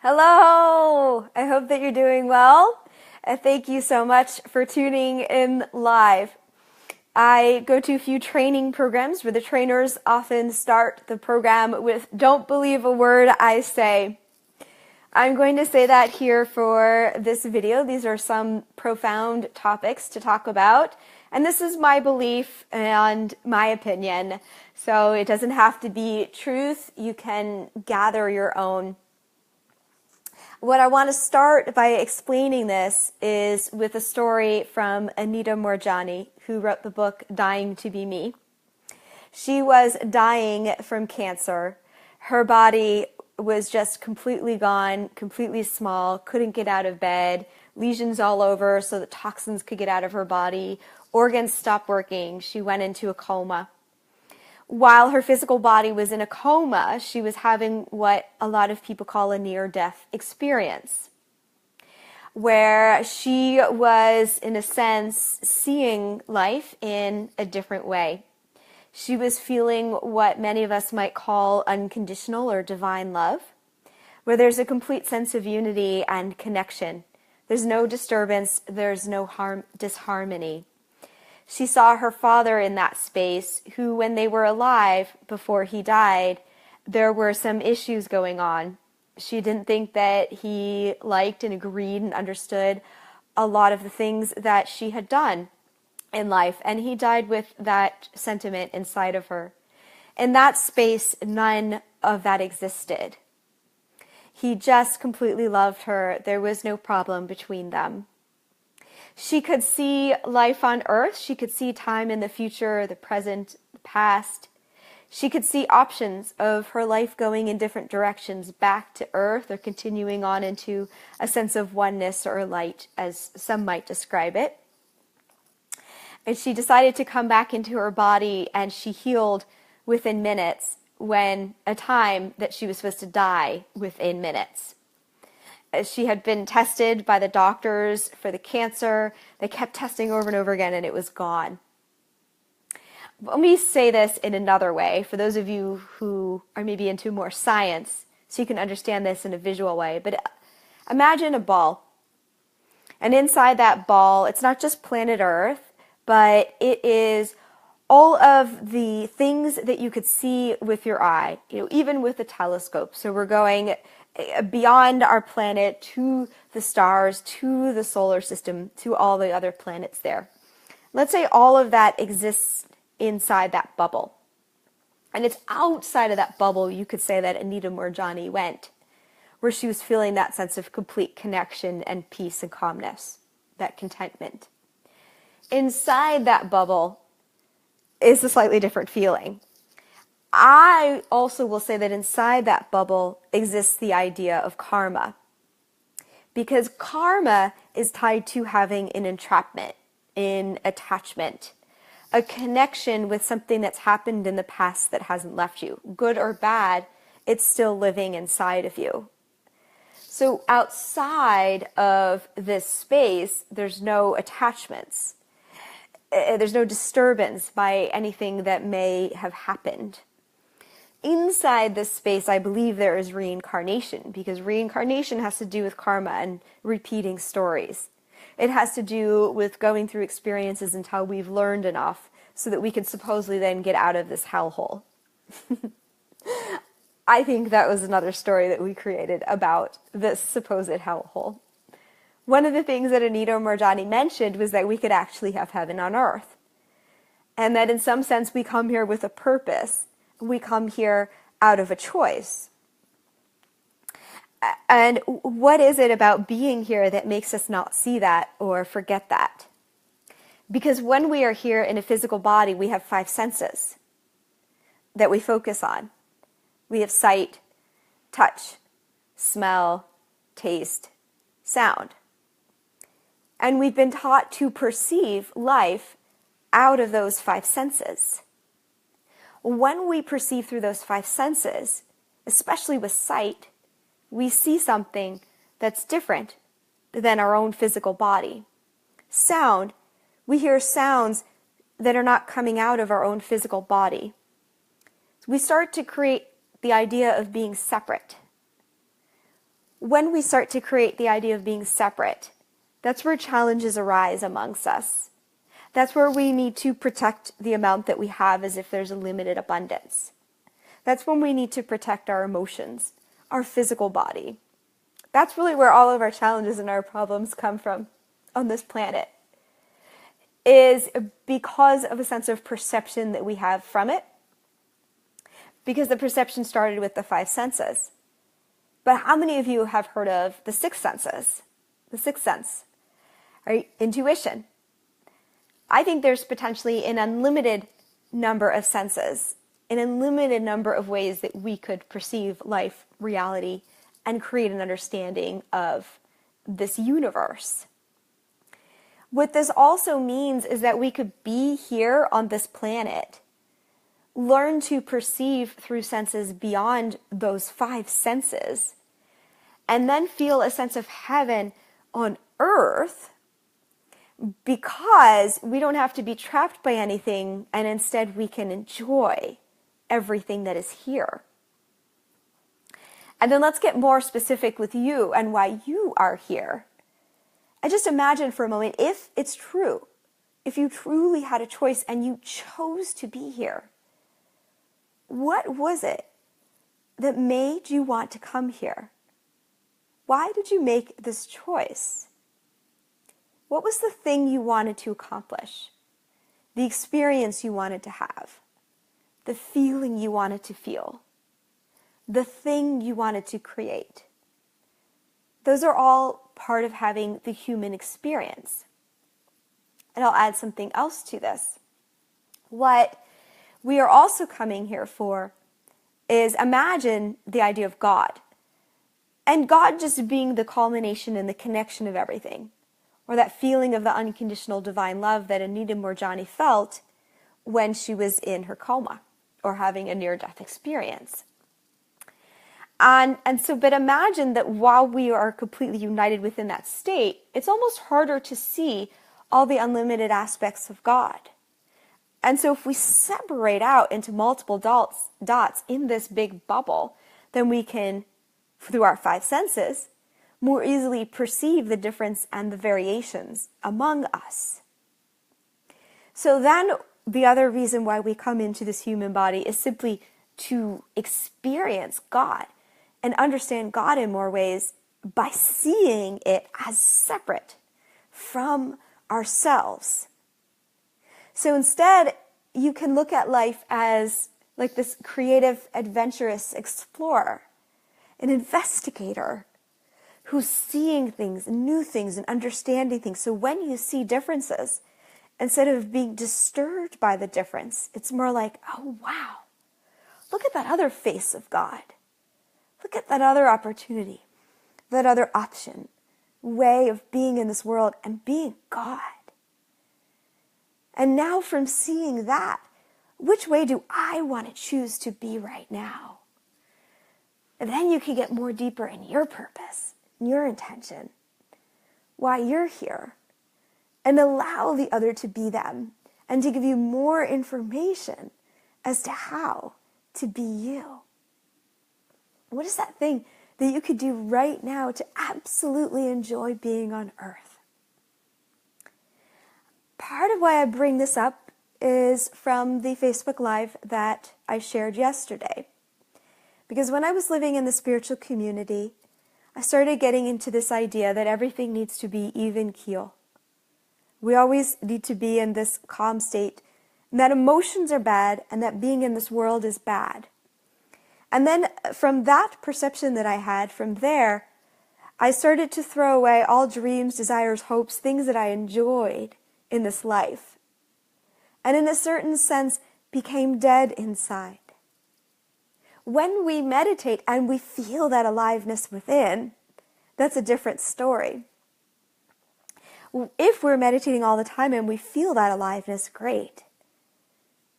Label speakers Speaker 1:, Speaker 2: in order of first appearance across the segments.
Speaker 1: Hello! I hope that you're doing well. Thank you so much for tuning in live. I go to a few training programs where the trainers often start the program with, "Don't believe a word I say." I'm going to say that here for this video. These are some profound topics to talk about, and this is my belief and my opinion. So it doesn't have to be truth. You can gather your own. What I want to start by explaining this is with a story from Anita Moorjani, who wrote the book Dying to Be Me. She was dying from cancer. Her body was just completely gone, completely small, couldn't get out of bed, lesions all over so the toxins could get out of her body, organs stopped working, she went into a coma. While her physical body was in a coma, she was having what a lot of people call a near-death experience, where she was, in a sense, seeing life in a different way. She was feeling what many of us might call unconditional or divine love, where there's a complete sense of unity and connection. There's no disturbance, there's no disharmony. She saw her father in that space, who, when they were alive, before he died, there were some issues going on. She didn't think that he liked and agreed and understood a lot of the things that she had done in life, and he died with that sentiment inside of her. In that space, none of that existed. He just completely loved her. There was no problem between them. She could see life on earth. She could see time in the future, the present, the past. She could see options of her life going in different directions, back to earth or continuing on into a sense of oneness or light, as some might describe it. And she decided to come back into her body, and she healed within minutes, when a time that she was supposed to die within minutes. She had been tested by the doctors for the cancer. They kept testing over and over again, and it was gone. Let me say this in another way, for those of you who are maybe into more science, so you can understand this in a visual way. But imagine a ball. And inside that ball, it's not just planet Earth, but it is all of the things that you could see with your eye, even with a telescope. So we're going beyond our planet to the stars, to the solar system, to all the other planets there. Let's say all of that exists inside that bubble. And it's outside of that bubble, you could say, that Anita Moorjani went, where she was feeling that sense of complete connection and peace and calmness, that contentment. Inside that bubble is a slightly different feeling. I also will say that inside that bubble exists the idea of karma, because karma is tied to having an entrapment, an attachment, a connection with something that's happened in the past that hasn't left you. Good or bad, it's still living inside of you. So outside of this space, there's no attachments. There's no disturbance by anything that may have happened. Inside this space, I believe there is reincarnation, because reincarnation has to do with karma and repeating stories. It has to do with going through experiences until we've learned enough so that we can supposedly then get out of this hellhole. I think that was another story that we created about this supposed hellhole. One of the things that Anita Moorjani mentioned was that we could actually have heaven on earth, and that in some sense we come here with a purpose. We come here out of a choice. And what is it about being here that makes us not see that or forget that? Because when we are here in a physical body, we have 5 senses that we focus on. We have sight, touch, smell, taste, sound. And we've been taught to perceive life out of those 5 senses. When we perceive through those 5 senses, especially with sight, we see something that's different than our own physical body. Sound, we hear sounds that are not coming out of our own physical body. We start to create the idea of being separate. When we start to create the idea of being separate, that's where challenges arise amongst us. That's where we need to protect the amount that we have as if there's a limited abundance. That's when we need to protect our emotions, our physical body. That's really where all of our challenges and our problems come from on this planet, is because of a sense of perception that we have from it, because the perception started with the five senses. But how many of you have heard of the six senses? The sixth sense, right? Intuition. I think there's potentially an unlimited number of senses, an unlimited number of ways that we could perceive life, reality, and create an understanding of this universe. What this also means is that we could be here on this planet, learn to perceive through senses beyond those five senses, and then feel a sense of heaven on earth, because we don't have to be trapped by anything, and instead we can enjoy everything that is here. And then let's get more specific with you and why you are here. And just imagine for a moment, if it's true, if you truly had a choice and you chose to be here, what was it that made you want to come here? Why did you make this choice? What was the thing you wanted to accomplish? The experience you wanted to have? The feeling you wanted to feel? The thing you wanted to create? Those are all part of having the human experience. And I'll add something else to this. What we are also coming here for is imagine the idea of God. And God just being the culmination and the connection of everything. Or that feeling of the unconditional divine love that Anita Moorjani felt when she was in her coma or having a near-death experience. But imagine that while we are completely united within that state, it's almost harder to see all the unlimited aspects of God. And so if we separate out into multiple dots in this big bubble, then we can, through our five senses, more easily perceive the difference and the variations among us. So then the other reason why we come into this human body is simply to experience God and understand God in more ways by seeing it as separate from ourselves. So instead, you can look at life as like this creative, adventurous explorer, an investigator who's seeing things, new things, and understanding things. So when you see differences, instead of being disturbed by the difference, it's more like, oh, wow, look at that other face of God. Look at that other opportunity, that other option, way of being in this world and being God. And now from seeing that, which way do I want to choose to be right now? And then you can get more deeper in your purpose, your intention, why you're here, and allow the other to be them and to give you more information as to how to be you. What is that thing that you could do right now to absolutely enjoy being on earth? Part of why I bring this up is from the Facebook Live that I shared yesterday. Because when I was living in the spiritual community, I started getting into this idea that everything needs to be even keel. We always need to be in this calm state, and that emotions are bad, and that being in this world is bad. And then from that perception that I had from there, I started to throw away all dreams, desires, hopes, things that I enjoyed in this life. And in a certain sense, became dead inside. When we meditate and we feel that aliveness within, that's a different story. If we're meditating all the time and we feel that aliveness, great.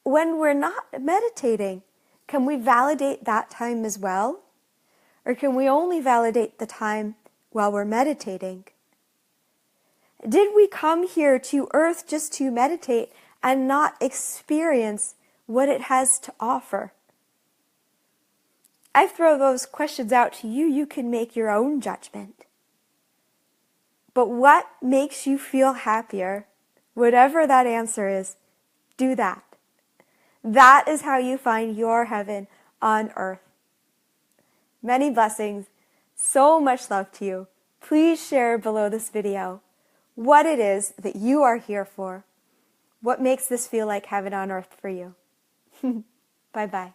Speaker 1: When we're not meditating, can we validate that time as well? Or can we only validate the time while we're meditating? Did we come here to earth just to meditate and not experience what it has to offer? I throw those questions out to you. You can make your own judgment. But what makes you feel happier? Whatever that answer is, do that. That is how you find your heaven on earth. Many blessings. So much love to you. Please share below this video what it is that you are here for. What makes this feel like heaven on earth for you? Bye-bye.